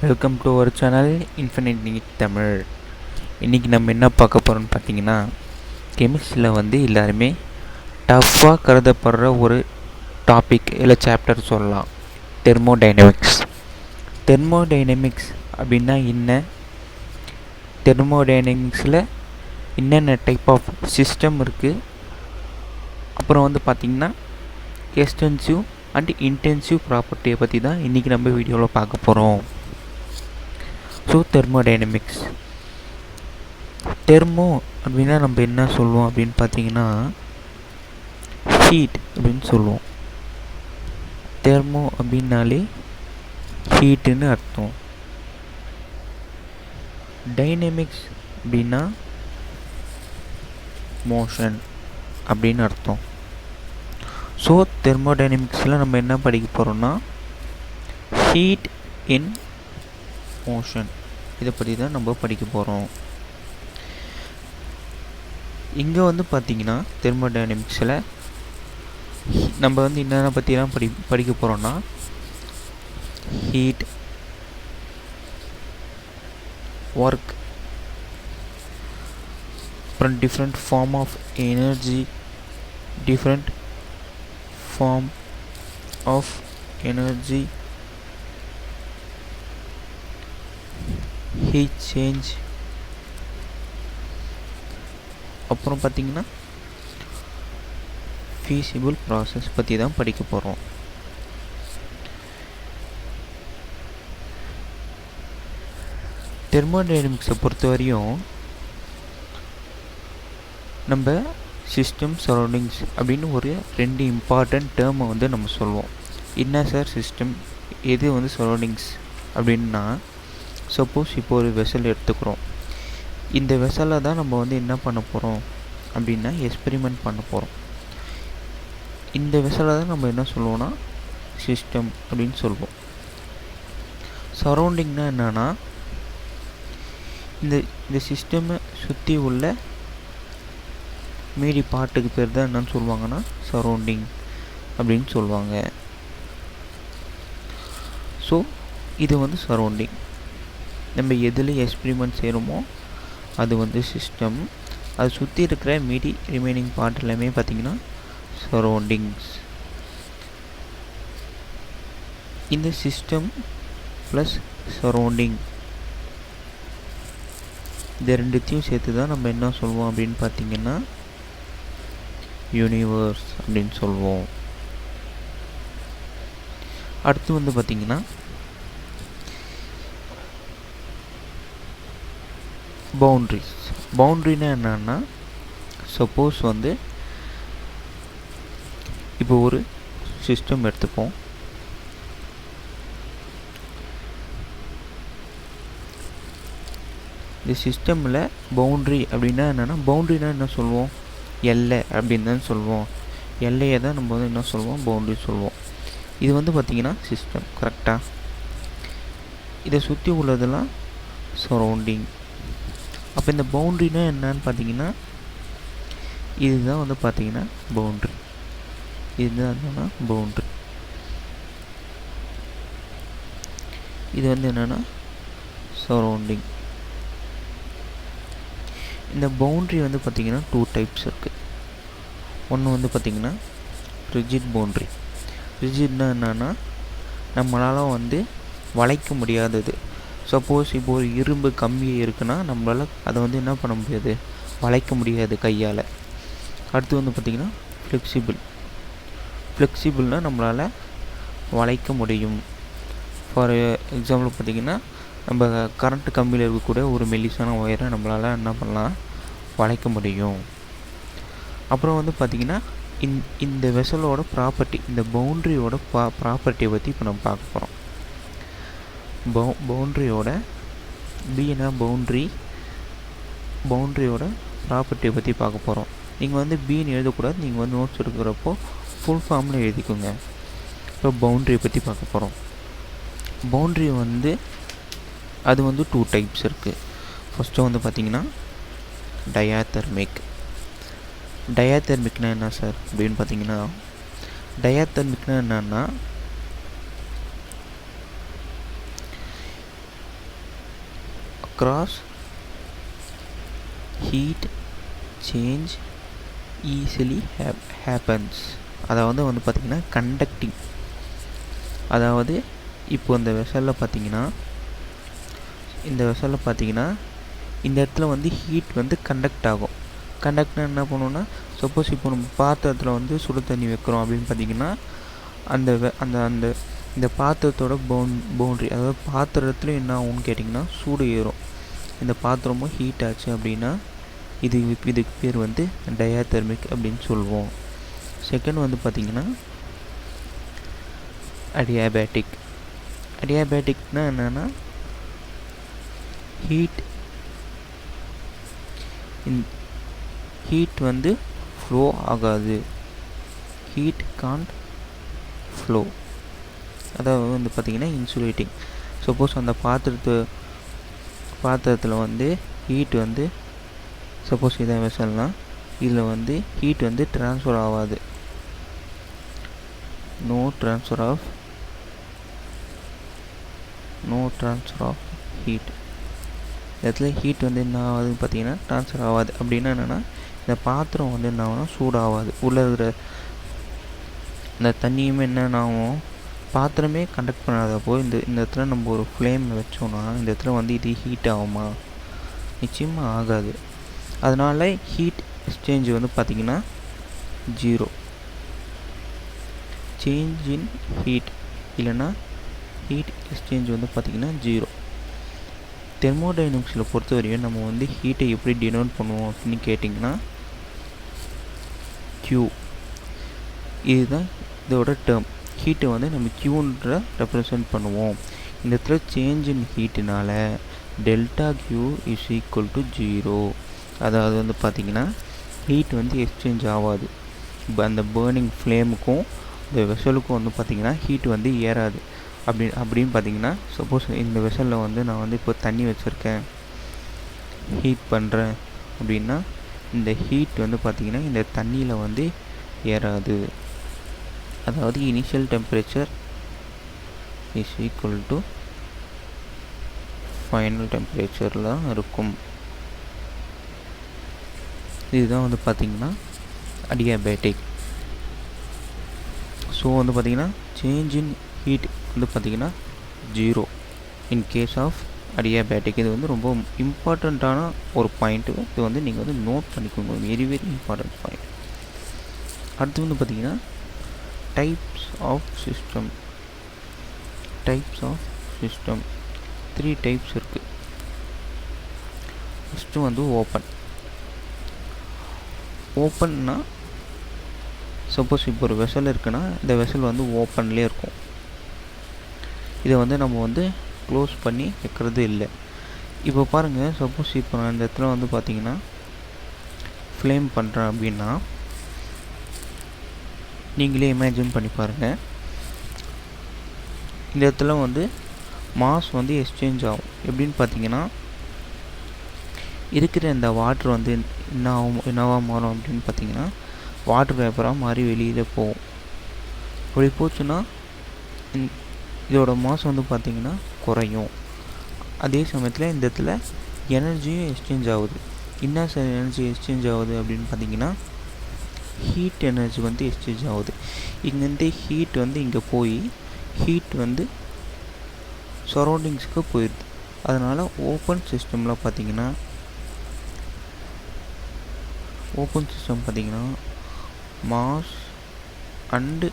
Welcome to our channel infinite NEET Tamil. இன்றைக்கி நம்ம என்ன பார்க்க போகிறோம்னு பார்த்தீங்கன்னா, கெமிஸ்ட்ரியில் வந்து எல்லாருமே டஃப்பாக கருதப்படுற ஒரு டாபிக் இல்லை சாப்டர் சொல்லலாம், தெர்மோடைனமிக்ஸ். தெர்மோடைனமிக்ஸ் அப்படின்னா என்ன, தெர்மோடைனமிக்ஸில் என்னென்ன டைப் ஆஃப் சிஸ்டம் இருக்குது, அப்புறம் வந்து பார்த்திங்கன்னா எக்ஸ்டென்சிவ் அண்ட் இன்டென்சிவ் ப்ராப்பர்ட்டியை பற்றி தான் இன்றைக்கி நம்ம வீடியோவில் பார்க்க போகிறோம். ஸோ தெர்மோடைனமிக்ஸ், தெர்மோ அப்படின்னா நம்ம என்ன சொல்லுவோம் அப்படின்னு பார்த்தீங்கன்னா ஹீட் அப்படின்னு சொல்லுவோம். தெர்மோ அப்படின்னாலே ஹீட்டுன்னு அர்த்தம். டைனமிக்ஸ் அப்படின்னா மோஷன் அப்படின்னு அர்த்தம். ஸோ தெர்மோடைனமிக்ஸில் நம்ம என்ன படிக்க போகிறோம்னா ஹீட் இன் மோஷன், இதை பற்றி தான் நம்ம படிக்க போகிறோம். இங்கே வந்து பார்த்திங்கன்னா தெர்மோடைனமிக்ஸில் நம்ம வந்து என்னென்ன பற்றிலாம் படிக்க போகிறோன்னா ஹீட், ஒர்க், அப்புறம் different form of energy, different form of energy, heat change, அப்புறம் பார்த்திங்கன்னா ஃபீஸிபிள் ப்ராசஸ் பற்றி தான் படிக்க போகிறோம். தெர்மோடைனமிக்ஸை பொறுத்த வரையும் நம்ம சிஸ்டம் சரௌண்டிங்ஸ் அப்படின்னு ஒரு ரெண்டு இம்பார்ட்டண்ட் டேர்மை வந்து நம்ம சொல்லுவோம். என்ன சார் சிஸ்டம், எது வந்து சரௌண்டிங்ஸ் அப்படின்னா, சப்போஸ் இப்போ ஒரு வெசல் எடுத்துக்கிறோம். இந்த வெசலில் தான் நம்ம வந்து என்ன பண்ண போகிறோம் அப்படின்னா எக்ஸ்பெரிமெண்ட் பண்ண போகிறோம். இந்த வெசலை தான் நம்ம என்ன சொல்லுவோம்னா சிஸ்டம் அப்படின்னு சொல்லுவோம். சரௌண்டிங்னா என்னென்னா இந்த சிஸ்டமை சுற்றி உள்ள மீதி பார்ட்டுக்கு பேர் தான் என்னன்னு சொல்லுவாங்கன்னா சரௌண்டிங் அப்படின்னு சொல்லுவாங்க. ஸோ இது வந்து சரௌண்டிங். நம்ம எதில் எக்ஸ்பெரிமெண்ட் செய்கிறோமோ அது வந்து சிஸ்டம். அது சுற்றி இருக்கிற மீதி ரிமைனிங் பார்ட் எல்லாமே பார்த்திங்கன்னா சரௌண்டிங்ஸ். இந்த சிஸ்டம் ப்ளஸ் சரௌண்டிங் இந்த ரெண்டுத்தையும் சேர்த்து தான் நம்ம என்ன சொல்லுவோம் அப்படின்னு பார்த்திங்கன்னா யூனிவர்ஸ் அப்படின்னு சொல்லுவோம். அடுத்து வந்து பார்த்திங்கன்னா பவுண்ட்ரிஸ். பவுண்ட்ரினா என்னன்னா, சப்போஸ் வந்து இப்போ ஒரு சிஸ்டம் எடுத்துப்போம். இந்த சிஸ்டமில் பவுண்ட்ரி அப்படின்னா என்னென்னா, பவுண்ட்ரினா என்ன சொல்லுவோம், எல்லை அப்படின்னு தான் சொல்லுவோம். எல்லையை தான் நம்ம வந்து என்ன சொல்லுவோம், பவுண்ட்ரி சொல்லுவோம். இது வந்து பார்த்திங்கன்னா சிஸ்டம், கரெக்டாக. இதை சுற்றி உள்ளதெல்லாம் சரௌண்டிங். அப்போ இந்த பவுண்ட்ரினா என்னன்னு பார்த்தீங்கன்னா இதுதான் வந்து பார்த்தீங்கன்னா பவுண்ட்ரி. இதுதான் என்னென்னா பவுண்ட்ரி. இது வந்து என்னென்னா சரௌண்டிங். இந்த பவுண்ட்ரி வந்து பார்த்திங்கன்னா டூ டைப்ஸ் இருக்குது. ஒன்று வந்து பார்த்திங்கன்னா ரிஜிட் பவுண்ட்ரி. ரிஜிட்னா என்னென்னா நம்மளால் வந்து வளைக்க முடியாதது. சப்போஸ் இப்போ ஒரு இரும்பு கம்பி இருக்குன்னா நம்மளால் அதை வந்து என்ன பண்ண முடியாது, வளைக்க முடியாது கையால். அடுத்து வந்து பார்த்திங்கன்னா ஃப்ளெக்சிபிள். ஃப்ளெக்சிபிள்னால் நம்மளால் வளைக்க முடியும். ஃபார் எக்ஸாம்பிள் பார்த்திங்கன்னா நம்ம கரண்ட்டு கம்பியில் இருக்கக்கூடிய ஒரு மெல்லிசான ஒயரை நம்மளால் என்ன பண்ணலாம், வளைக்க முடியும். அப்புறம் வந்து பார்த்திங்கன்னா இந்த வெசலோட ப்ராப்பர்ட்டி, இந்த பவுண்ட்ரியோட ப்ராப்பர்ட்டியை பற்றி இப்போ நம்ம பார்க்க போகிறோம். பவுண்ட்ரியோட பின்னா பவுண்ட்ரியோட ப்ராப்பர்ட்டியை பற்றி பார்க்க போகிறோம். நீங்கள் வந்து பின்னு எழுதக்கூடாது, நீங்கள் வந்து நோட்ஸ் எடுக்கிறப்போ ஃபுல் ஃபார்மில் எழுதிக்கோங்க. இப்போ பவுண்ட்ரியை பற்றி பார்க்க போகிறோம். பவுண்ட்ரி வந்து அது வந்து டூ டைப்ஸ் இருக்குது. ஃபஸ்ட்டு வந்து பார்த்திங்கன்னா டயாதெர்மிக். டயாதெர்மிக்னா என்ன சார் அப்படின்னு பார்த்தீங்கன்னா, டயாதெர்மிக்னா என்னென்னா cross heat change easily happens. அதாவது வந்து பார்த்திங்கன்னா கண்டக்டிங். அதாவது இப்போ இந்த வெசலில் பார்த்திங்கன்னா இந்த இடத்துல வந்து ஹீட் வந்து கண்டக்ட் ஆகும். கண்டக்ட்னா என்ன பண்ணுவோன்னா, சப்போஸ் இப்போ நம்ம பாத்திரத்தில் வந்து சுடு தண்ணி வைக்கிறோம் அப்படின்னு பார்த்திங்கன்னா அந்த அந்த இந்த பாத்திரத்தோட பவுண்ட்ரி, அதாவது பாத்திரத்தில் என்ன ஆகும்னு கேட்டிங்கன்னா சூடு ஏறும். இந்த பாத்திரமும் ஹீட் ஆச்சு அப்படின்னா இதுக்கு பேர் வந்து டயாதெர்மிக் அப்படின்னு சொல்லுவோம். செகண்ட் வந்து பார்த்திங்கன்னா அடியாபேட்டிக். அடியாபேட்டிக்னா என்னென்னா, ஹீட் வந்து ஃப்ளோ ஆகாது. Heat can't flow. அதாவது வந்து பார்த்திங்கன்னா இன்சுலேட்டிங். சப்போஸ் அந்த பாத்திரத்தில் வந்து ஹீட் வந்து சப்போஸ் இதான் வெசல்னால் இதில் வந்து ஹீட் வந்து ட்ரான்ஸ்ஃபர் ஆகாது. No transfer of heat. இடத்துல ஹீட் வந்து என்ன ஆகாதுன்னு பார்த்தீங்கன்னா ட்ரான்ஸ்ஃபர் ஆகாது. அப்படின்னா என்னென்னா, இந்த பாத்திரம் வந்து என்ன ஆகும்னா சூடாகாது. உள்ளே இருக்கிற இந்த தண்ணியுமே என்னென்ன ஆகும், பாத்திரமே கண்டக்ட் பண்ணாதப்போ இந்த இடத்துல நம்ம ஒரு ஃப்ளேம் வச்சோன்னா இந்த இடத்துல வந்து இது ஹீட் ஆகுமா? நிச்சயமாக ஆகாது. அதனால் ஹீட் எக்ஸ்சேஞ்ச் வந்து பார்த்திங்கன்னா 0. சேஞ்ச் இன் ஹீட் இல்லைன்னா ஹீட் எக்ஸ்சேஞ்ச் வந்து பார்த்திங்கன்னா 0. தெர்மோடைனமிக்ஸில் பொறுத்த வரையும் நம்ம வந்து ஹீட்டை எப்படி டினோட் பண்ணுவோம் அப்படின்னு கேட்டிங்கன்னா Q. இதுதான் இதோட டேர்ம். ஹீட்டை வந்து நம்ம Qன்ற ரெப்ரசன்ட் பண்ணுவோம். இந்த இடத்துல சேஞ்ச் இன் ஹீட்டுனால delta Q is equal to 0. அதாவது வந்து பார்த்திங்கன்னா ஹீட் வந்து எக்ஸ்சேஞ்ச் ஆகாது. அந்த பேர்னிங் ஃப்ளேமுக்கும் இந்த வெசலுக்கும் வந்து பார்த்திங்கன்னா ஹீட் வந்து ஏறாது. அப்படின்னு பார்த்திங்கன்னா, சப்போஸ் இந்த வெசலில் வந்து நான் வந்து இப்போ தண்ணி வச்சுருக்கேன், ஹீட் பண்ணுறேன் அப்படின்னா இந்த ஹீட் வந்து பார்த்திங்கன்னா இந்த தண்ணியில் வந்து ஏறாது. அதாவது initial temperature is equal to final டெம்பரேச்சரில் இருக்கும். இதுதான் வந்து பார்த்திங்கன்னா அடியாபேட்டிக். ஸோ வந்து பார்த்திங்கன்னா சேஞ்ச் இன் ஹீட் வந்து பார்த்திங்கன்னா 0 இன் கேஸ் ஆஃப் அடியாபேட்டிக். இது வந்து ரொம்ப இம்பார்ட்டண்ட்டான ஒரு பாயிண்ட்டு. இது வந்து நீங்கள் வந்து நோட் பண்ணிக்கோங்க, வெரி வெரி இம்பார்ட்டன்ட் பாயிண்ட். அடுத்து வந்து பார்த்திங்கன்னா டைப்ஸ் ஆஃப் சிஸ்டம். 3 டைப்ஸ் இருக்குது. ஃபஸ்ட்டு வந்து ஓப்பன்னா, சப்போஸ் இப்போ ஒரு வெசல் இருக்குன்னா இந்த வெசல் வந்து ஓப்பன்லேயே இருக்கும். இதை வந்து நம்ம வந்து க்ளோஸ் பண்ணி வைக்கிறது இல்லை. இப்போ பாருங்கள், சப்போஸ் இப்போ நான் இந்த இடத்துல வந்து பார்த்திங்கன்னா ஃப்ளேம் பண்ணுறேன் அப்படின்னா நீங்களே இமேஜின் பண்ணி பாருங்கள். இந்த இடத்துல வந்து மாஸ் வந்து எக்ஸ்சேஞ்ச் ஆகும். எப்படின்னு பார்த்தீங்கன்னா, இருக்கிற இந்த வாட்ரு வந்து என்னவா மாறும் அப்படின்னு பார்த்தீங்கன்னா வாட்டர் வேப்பராக மாறி வெளியில் போகும். அப்படி போச்சுன்னா இதோட மாஸ் வந்து பார்த்திங்கன்னா குறையும். அதே சமயத்தில் இந்த இடத்துல எனர்ஜியும் எக்ஸ்சேஞ்ச் ஆகுது. என்ன எனர்ஜி எக்ஸ்சேஞ்ச் ஆகுது அப்படின்னு பார்த்தீங்கன்னா ஹீட் எனர்ஜி வந்து எக்ஸ்சேஞ்ச் ஆகுது. இங்கேருந்து ஹீட் வந்து இங்கே போய் ஹீட் வந்து சரௌண்டிங்ஸுக்கு போயிடுது. அதனால் ஓப்பன் சிஸ்டம் பார்த்திங்கன்னா mass and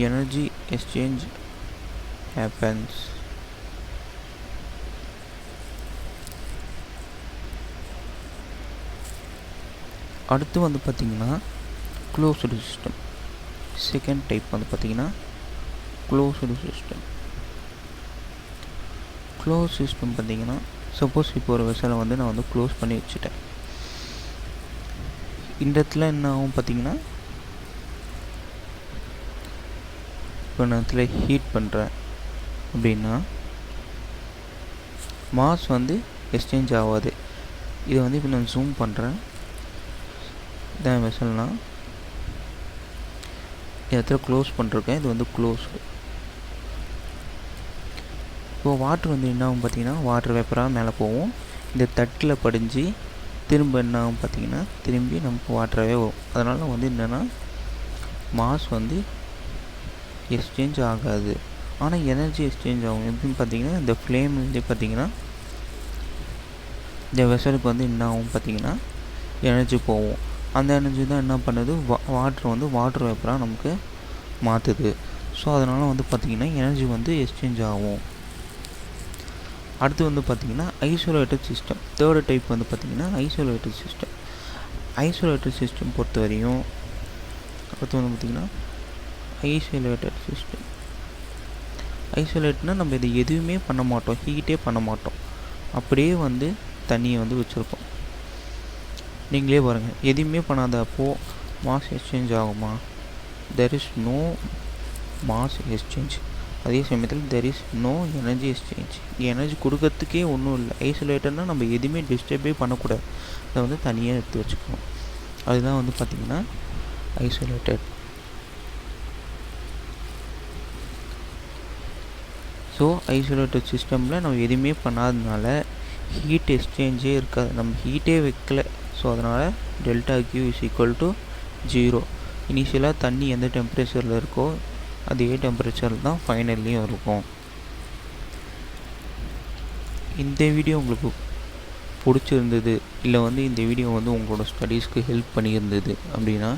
energy exchange happens. அடுத்து வந்து பார்த்திங்கன்னா க்ளோஸ்டு சிஸ்டம். செகண்ட் டைப் வந்து பார்த்திங்கன்னா க்ளோஸ்டு சிஸ்டம். க்ளோஸ் சிஸ்டம் பார்த்திங்கன்னா, சப்போஸ் இப்போ ஒரு வெசலை வந்து நான் வந்து க்ளோஸ் பண்ணி வச்சுட்டேன். இந்த இடத்துல என்ன ஆகும் பார்த்திங்கன்னா, இப்போ நான் இடத்துல ஹீட் பண்ணுறேன் அப்படின்னா மாஸ் வந்து எக்ஸ்சேஞ்ச் ஆகாது. இதை வந்து இப்போ நான் ஜூம் பண்ணுறேன். இதான் வெசல்னால் இந்த இடத்துல க்ளோஸ் பண்ணிருக்கேன். இது வந்து க்ளோஸ்டு. இப்போது வாட்ரு வந்து என்ன ஆகும் பார்த்திங்கன்னா வாட்ரு வேப்பராக மேலே போகும், இந்த தட்டில் படிஞ்சு திரும்ப என்ன ஆகும் பார்த்திங்கன்னா திரும்பி நமக்கு வாட்டராகவே வரும். அதனால் வந்து என்னென்னா மாஸ் வந்து எக்ஸ்சேஞ்ச் ஆகாது, ஆனால் எனர்ஜி எக்ஸ்சேஞ்ச் ஆகும். எப்படின்னு பார்த்தீங்கன்னா இந்த ஃப்ளேம்லேருந்தே பார்த்தீங்கன்னா இந்த வெசலுக்கு வந்து என்ன ஆகும் பார்த்திங்கன்னா எனர்ஜி போகும். அந்த எனர்ஜி தான் என்ன பண்ணுது, வாட்ரு வந்து வாட்டர் வேப்பராக நமக்கு மாற்றுது. ஸோ அதனால் வந்து பார்த்திங்கன்னா எனர்ஜி வந்து எக்ஸ்சேஞ்ச் ஆகும். அடுத்து வந்து பார்த்திங்கன்னா ஐசோலேட்டட் சிஸ்டம். தேர்டு டைப் வந்து பார்த்திங்கன்னா ஐசோலேட்டட் சிஸ்டம். ஐசோலேட்டட் சிஸ்டம் பொறுத்த வரையும் அடுத்து வந்து பார்த்திங்கன்னா ஐசோலேட்டட் சிஸ்டம். ஐசோலேட்னால் நம்ம இது எதுவுமே பண்ண மாட்டோம், ஹீட்டே பண்ண மாட்டோம், அப்படியே வந்து தண்ணியை வந்து வச்சுருப்போம். நீங்களே பாருங்கள், எதுவுமே பண்ணாதப்போ மாஸ் எக்ஸ்சேஞ்ச் ஆகுமா? There is no mass exchange. அதே சமயத்தில் there is no energy exchange. Energy கொடுக்கறதுக்கே ஒன்றும் இல்லை. ஐசோலேட்டர்னால் நம்ம எதுவுமே டிஸ்டர்பே பண்ணக்கூடாது, அதை வந்து தனியாக எடுத்து வச்சுக்கணும். அதுதான் வந்து பார்த்திங்கன்னா ஐசோலேட்டட். ஸோ ஐசோலேட்டட் சிஸ்டமில் நம்ம எதுவுமே பண்ணாததுனால ஹீட் எக்ஸ்சேஞ்சே இருக்காது, நம்ம ஹீட்டே வைக்கல. ஸோ அதனால் delta Q is equal to 0. இனிஷியலாக தண்ணி எந்த டெம்பரேச்சரில் இருக்கோ அதே டெம்பரேச்சரில் தான் ஃபைனல்லையும் இருக்கும். இந்த வீடியோ உங்களுக்கு பிடிச்சிருந்தது, இல்லை வந்து இந்த வீடியோ வந்து உங்களோட ஸ்டடீஸ்க்கு ஹெல்ப் பண்ணியிருந்தது அப்படின்னா